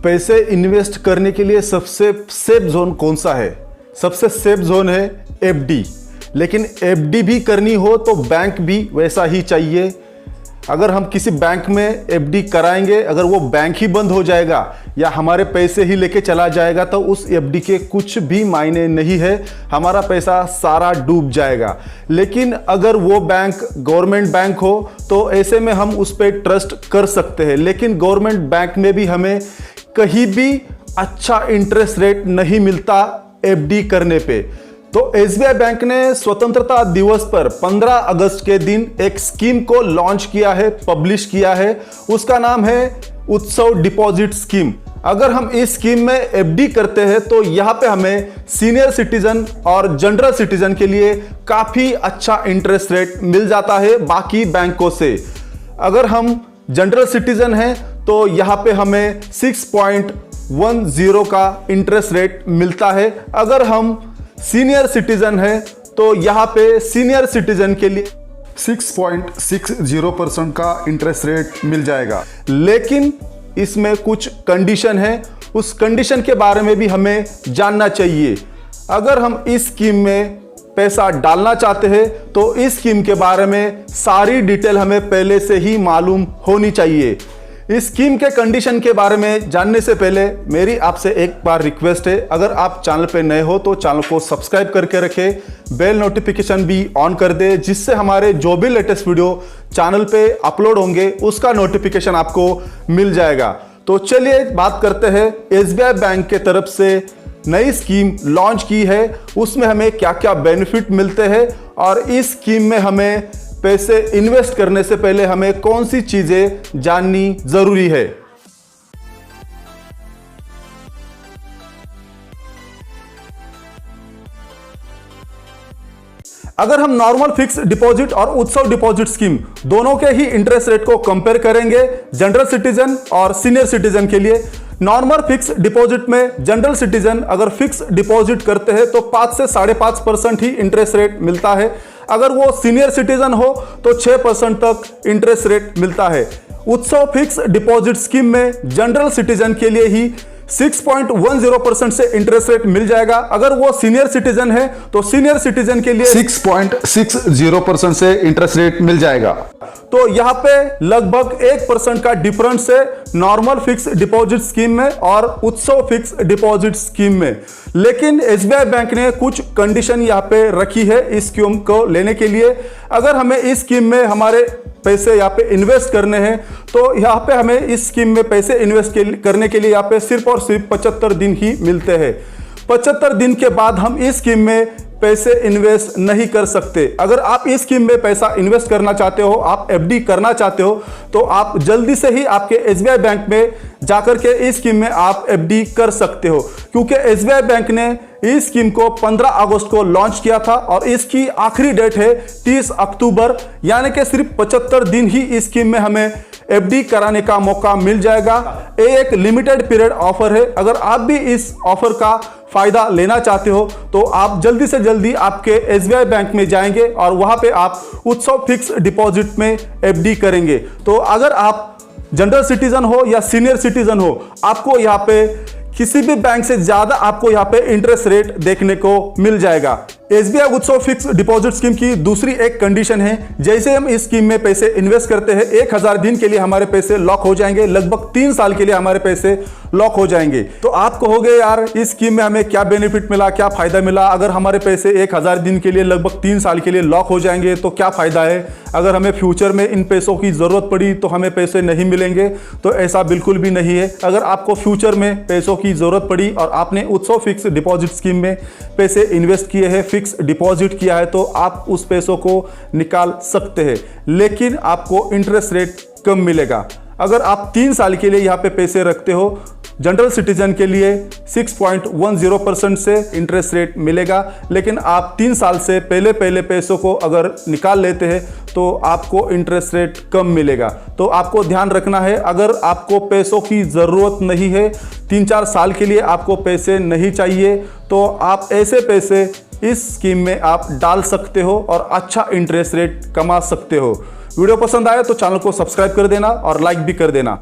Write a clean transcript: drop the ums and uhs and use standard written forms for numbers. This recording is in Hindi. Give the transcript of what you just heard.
पैसे इन्वेस्ट करने के लिए सबसे सेफ जोन कौन सा है? सबसे सेफ जोन है एफडी। लेकिन एफडी भी करनी हो तो बैंक भी वैसा ही चाहिए। अगर हम किसी बैंक में एफडी कराएंगे, अगर वो बैंक ही बंद हो जाएगा या हमारे पैसे ही लेके चला जाएगा तो उस एफडी के कुछ भी मायने नहीं है, हमारा पैसा सारा डूब जाएगा। लेकिन अगर वो बैंक गवर्नमेंट बैंक हो तो ऐसे में हम उस पर ट्रस्ट कर सकते हैं। लेकिन गवर्नमेंट बैंक में भी हमें कहीं भी अच्छा इंटरेस्ट रेट नहीं मिलता एफडी करने पे। तो एसबीआई बैंक ने स्वतंत्रता दिवस पर 15 अगस्त के दिन एक स्कीम को लॉन्च किया है, पब्लिश किया है। उसका नाम है उत्सव डिपॉजिट स्कीम। अगर हम इस स्कीम में एफडी करते हैं तो यहाँ पे हमें सीनियर सिटीजन और जनरल सिटीजन के लिए काफी अच्छा इंटरेस्ट रेट मिल जाता है बाकी बैंकों से। अगर हम जनरल सिटीजन हैं तो यहाँ पे हमें 6.10 का इंटरेस्ट रेट मिलता है। अगर हम सीनियर सिटीजन है तो यहाँ पे सीनियर सिटीजन के लिए 6.60% का इंटरेस्ट रेट मिल जाएगा। लेकिन इसमें कुछ कंडीशन है, उस कंडीशन के बारे में भी हमें जानना चाहिए। अगर हम इस स्कीम में पैसा डालना चाहते हैं तो इस स्कीम के बारे में सारी डिटेल हमें पहले से ही मालूम होनी चाहिए। इस स्कीम के कंडीशन के बारे में जानने से पहले मेरी आपसे एक बार रिक्वेस्ट है, अगर आप चैनल पे नए हो तो चैनल को सब्सक्राइब करके रखें, बेल नोटिफिकेशन भी ऑन कर दे, जिससे हमारे जो भी लेटेस्ट वीडियो चैनल पे अपलोड होंगे उसका नोटिफिकेशन आपको मिल जाएगा। तो चलिए बात करते हैं एसबीआई बैंक के तरफ से नई स्कीम लॉन्च की है, उसमें हमें क्या क्या बेनिफिट मिलते हैं और इस स्कीम में हमें पैसे इन्वेस्ट करने से पहले हमें कौन सी चीजें जाननी जरूरी है। अगर हम नॉर्मल फिक्स डिपॉजिट और उत्सव डिपॉजिट स्कीम दोनों के ही इंटरेस्ट रेट को कंपेयर करेंगे जनरल सिटीजन और सीनियर सिटीजन के लिए, नॉर्मल फिक्स डिपॉजिट में जनरल सिटीजन अगर फिक्स डिपॉजिट करते हैं तो 5 से 5.5% ही इंटरेस्ट रेट मिलता है। अगर वो सीनियर सिटीजन हो तो 6% तक इंटरेस्ट रेट मिलता है। उत्सव फिक्स डिपॉजिट स्कीम में जनरल सिटीजन के लिए ही 6.10% से इंटरेस्ट रेट मिल जाएगा। अगर वो सीनियर सिटीजन है तो सीनियर सिटीजन के लिए 6.60% से इंटरेस्ट रेट मिल जाएगा। तो यहाँ पे लगभग 1% का डिफरेंस है नॉर्मल फिक्स डिपॉजिट स्कीम में और उत्सव फिक्स डिपॉजिट स्कीम में। लेकिन एसबीआई बैंक ने कुछ कंडीशन यहाँ पे रखी है इस स्कीम को लेने के लिए। अगर हमें इस स्कीम में हमारे पैसे यहाँ पे इन्वेस्ट करने हैं तो यहाँ पे हमें इस स्कीम में पैसे इन्वेस्ट करने के लिए यहाँ पे सिर्फ और सिर्फ 75 दिन ही मिलते हैं। 75 दिन के बाद हम इस स्कीम में पैसे इन्वेस्ट नहीं कर सकते। अगर आप इस स्कीम में पैसा इन्वेस्ट करना चाहते हो, आप एफडी करना चाहते हो, तो आप जल्दी से ही आपके एसबीआई बैंक में जाकर के इस स्कीम में आप एफडी कर सकते हो, क्योंकि एसबीआई बैंक ने इस स्कीम को 15 अगस्त को लॉन्च किया था और इसकी आखिरी डेट है 30 अक्टूबर, यानी कि सिर्फ 75 दिन ही इस स्कीम में हमें एफडी कराने का मौका मिल जाएगा। ये एक लिमिटेड पीरियड ऑफर है। अगर आप भी इस ऑफर का फायदा लेना चाहते हो तो आप जल्दी से जल्दी आपके एसबीआई बैंक में जाएंगे और वहां पे आप उत्सव फिक्स डिपॉजिट में एफडी करेंगे। तो अगर आप जनरल सिटीजन हो या सीनियर सिटीजन हो, आपको यहाँ पे किसी भी बैंक से ज्यादा आपको यहाँ पे इंटरेस्ट रेट देखने को मिल जाएगा। एसबीआई उत्सव फिक्स डिपॉजिट स्कीम की दूसरी एक कंडीशन है, जैसे हम इस स्कीम में पैसे इन्वेस्ट करते हैं 1000 दिन के लिए हमारे पैसे लॉक हो जाएंगे, लगभग 3 साल के लिए हमारे पैसे लॉक हो जाएंगे। तो आप कहोगे यार इस स्कीम में हमें क्या बेनिफिट मिला, क्या फायदा मिला? अगर हमारे पैसे 1000 दिन के लिए लगभग 3 साल के लिए लॉक हो जाएंगे तो क्या फायदा है? अगर हमें फ्यूचर में इन पैसों की जरूरत पड़ी तो हमें पैसे नहीं मिलेंगे? तो ऐसा बिल्कुल भी नहीं है। अगर आपको फ्यूचर में पैसों की जरूरत पड़ी और आपने उत्सव फिक्स डिपॉजिट स्कीम में पैसे इन्वेस्ट किए हैं, फिक्स डिपॉजिट किया है, तो आप उस पैसों को निकाल सकते हैं, लेकिन आपको इंटरेस्ट रेट कम मिलेगा। अगर आप 3 साल के लिए यहाँ पे पैसे रखते हो, जनरल सिटीजन के लिए 6.10% से इंटरेस्ट रेट मिलेगा, लेकिन आप 3 साल से पहले पैसों को अगर निकाल लेते हैं तो आपको इंटरेस्ट रेट कम मिलेगा। तो आपको ध्यान रखना है, अगर आपको पैसों की ज़रूरत नहीं है, 3-4 साल के लिए आपको पैसे नहीं चाहिए, तो आप ऐसे पैसे इस स्कीम में आप डाल सकते हो और अच्छा इंटरेस्ट रेट कमा सकते हो। वीडियो पसंद आए तो चैनल को सब्सक्राइब कर देना और लाइक भी कर देना।